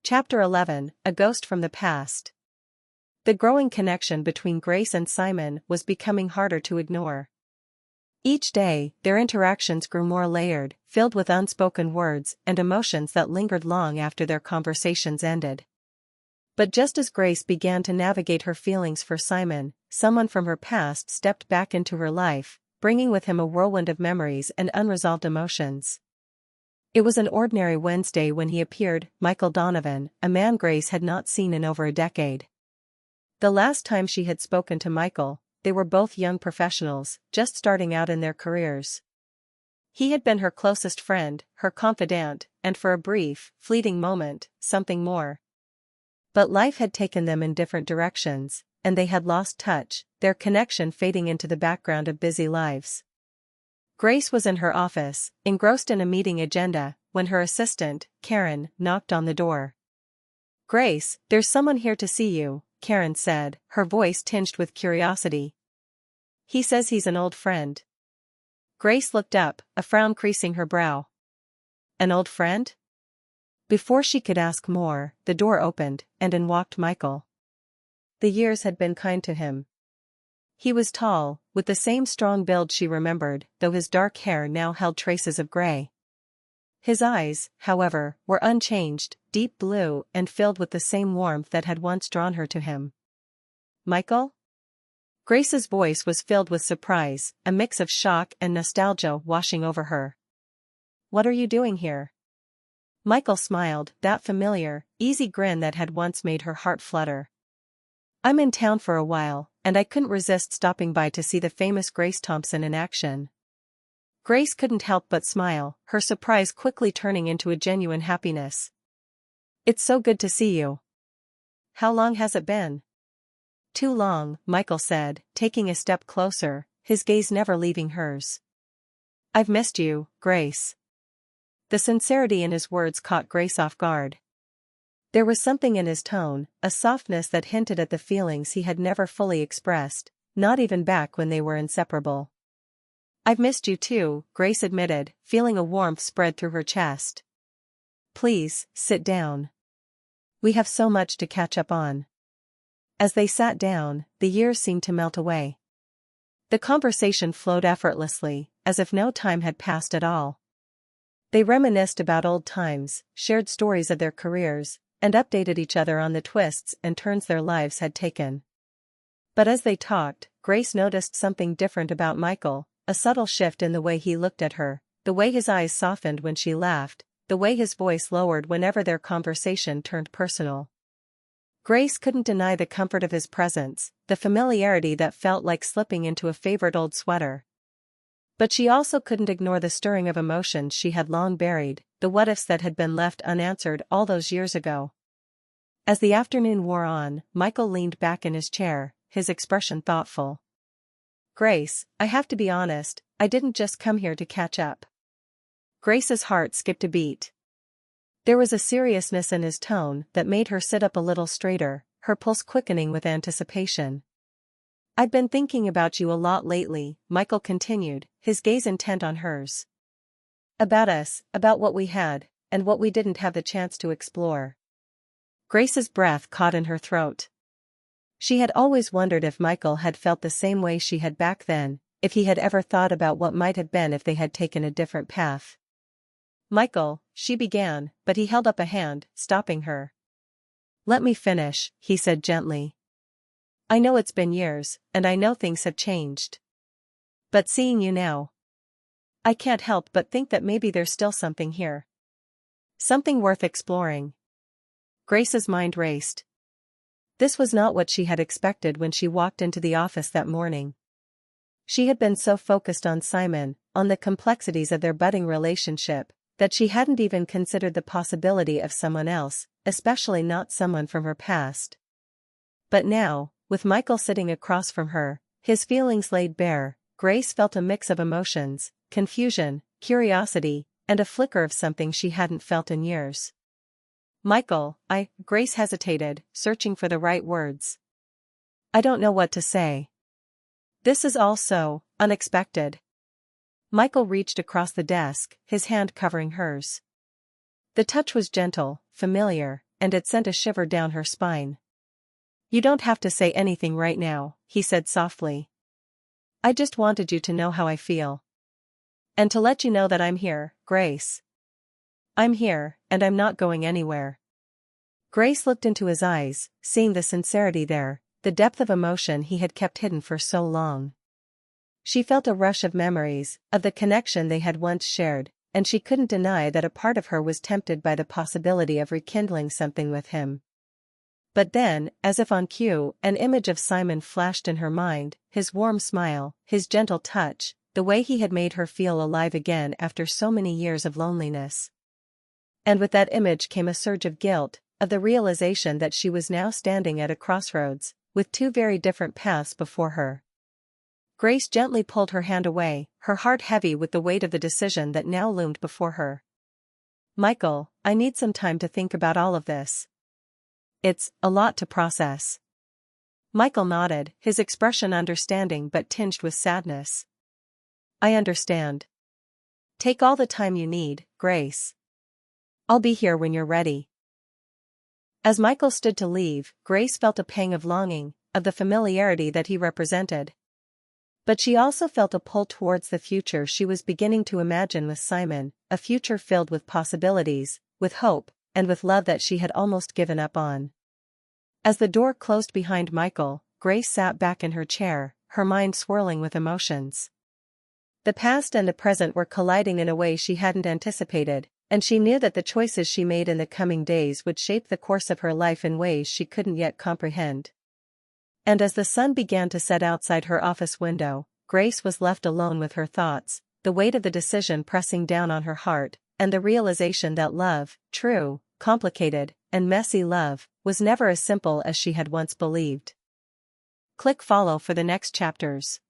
Chapter 11, A Ghost from the Past. The growing connection between Grace and Simon was becoming harder to ignore. Each day, their interactions grew more layered, filled with unspoken words and emotions that lingered long after their conversations ended. But just as Grace began to navigate her feelings for Simon, someone from her past stepped back into her life, bringing with him a whirlwind of memories and unresolved emotions. It was an ordinary Wednesday when he appeared, Michael Donovan, a man Grace had not seen in over a decade. The last time she had spoken to Michael, they were both young professionals, just starting out in their careers. He had been her closest friend, her confidant, and for a brief, fleeting moment, something more. But life had taken them in different directions, and they had lost touch, their connection fading into the background of busy lives. Grace was in her office, engrossed in a meeting agenda, when her assistant, Karen, knocked on the door. "Grace, there's someone here to see you," Karen said, her voice tinged with curiosity. "He says he's an old friend." Grace looked up, a frown creasing her brow. "An old friend?" Before she could ask more, the door opened, and in walked Michael. The years had been kind to him. He was tall, with the same strong build she remembered, though his dark hair now held traces of gray. His eyes, however, were unchanged, deep blue and filled with the same warmth that had once drawn her to him. "Michael?" Grace's voice was filled with surprise, a mix of shock and nostalgia washing over her. "What are you doing here?" Michael smiled, that familiar, easy grin that had once made her heart flutter. "I'm in town for a while, and I couldn't resist stopping by to see the famous Grace Thompson in action." Grace couldn't help but smile, her surprise quickly turning into a genuine happiness. "It's so good to see you. How long has it been?" "Too long," Michael said, taking a step closer, his gaze never leaving hers. "I've missed you, Grace." The sincerity in his words caught Grace off guard. There was something in his tone, a softness that hinted at the feelings he had never fully expressed, not even back when they were inseparable. "I've missed you too," Grace admitted, feeling a warmth spread through her chest. "Please, sit down. We have so much to catch up on." As they sat down, the years seemed to melt away. The conversation flowed effortlessly, as if no time had passed at all. They reminisced about old times, shared stories of their careers, and updated each other on the twists and turns their lives had taken. But as they talked, Grace noticed something different about Michael, a subtle shift in the way he looked at her, the way his eyes softened when she laughed, the way his voice lowered whenever their conversation turned personal. Grace couldn't deny the comfort of his presence, the familiarity that felt like slipping into a favorite old sweater. But she also couldn't ignore the stirring of emotions she had long buried, the what-ifs that had been left unanswered all those years ago. As the afternoon wore on, Michael leaned back in his chair, his expression thoughtful. "Grace, I have to be honest, I didn't just come here to catch up." Grace's heart skipped a beat. There was a seriousness in his tone that made her sit up a little straighter, her pulse quickening with anticipation. "I've been thinking about you a lot lately," Michael continued, his gaze intent on hers. "About us, about what we had, and what we didn't have the chance to explore." Grace's breath caught in her throat. She had always wondered if Michael had felt the same way she had back then, if he had ever thought about what might have been if they had taken a different path. "Michael," she began, but he held up a hand, stopping her. "Let me finish," he said gently. "I know it's been years, and I know things have changed. But seeing you now, I can't help but think that maybe there's still something here. Something worth exploring." Grace's mind raced. This was not what she had expected when she walked into the office that morning. She had been so focused on Simon, on the complexities of their budding relationship, that she hadn't even considered the possibility of someone else, especially not someone from her past. But now, with Michael sitting across from her, his feelings laid bare, Grace felt a mix of emotions, confusion, curiosity, and a flicker of something she hadn't felt in years. "Michael, Grace hesitated, searching for the right words. "I don't know what to say. This is all so unexpected." Michael reached across the desk, his hand covering hers. The touch was gentle, familiar, and it sent a shiver down her spine. "You don't have to say anything right now," he said softly. "I just wanted you to know how I feel. And to let you know that I'm here, Grace. I'm here, and I'm not going anywhere." Grace looked into his eyes, seeing the sincerity there, the depth of emotion he had kept hidden for so long. She felt a rush of memories, of the connection they had once shared, and she couldn't deny that a part of her was tempted by the possibility of rekindling something with him. But then, as if on cue, an image of Simon flashed in her mind, his warm smile, his gentle touch, the way he had made her feel alive again after so many years of loneliness. And with that image came a surge of guilt, of the realization that she was now standing at a crossroads, with two very different paths before her. Grace gently pulled her hand away, her heart heavy with the weight of the decision that now loomed before her. "Michael, I need some time to think about all of this. It's a lot to process." Michael nodded, his expression understanding but tinged with sadness. "I understand. Take all the time you need, Grace. I'll be here when you're ready." As Michael stood to leave, Grace felt a pang of longing, of the familiarity that he represented. But she also felt a pull towards the future she was beginning to imagine with Simon, a future filled with possibilities, with hope, and with love that she had almost given up on. As the door closed behind Michael, Grace sat back in her chair, her mind swirling with emotions. The past and the present were colliding in a way she hadn't anticipated, and she knew that the choices she made in the coming days would shape the course of her life in ways she couldn't yet comprehend. And as the sun began to set outside her office window, Grace was left alone with her thoughts, the weight of the decision pressing down on her heart, and the realization that love, true, complicated, and messy love, was never as simple as she had once believed. Click follow for the next chapters.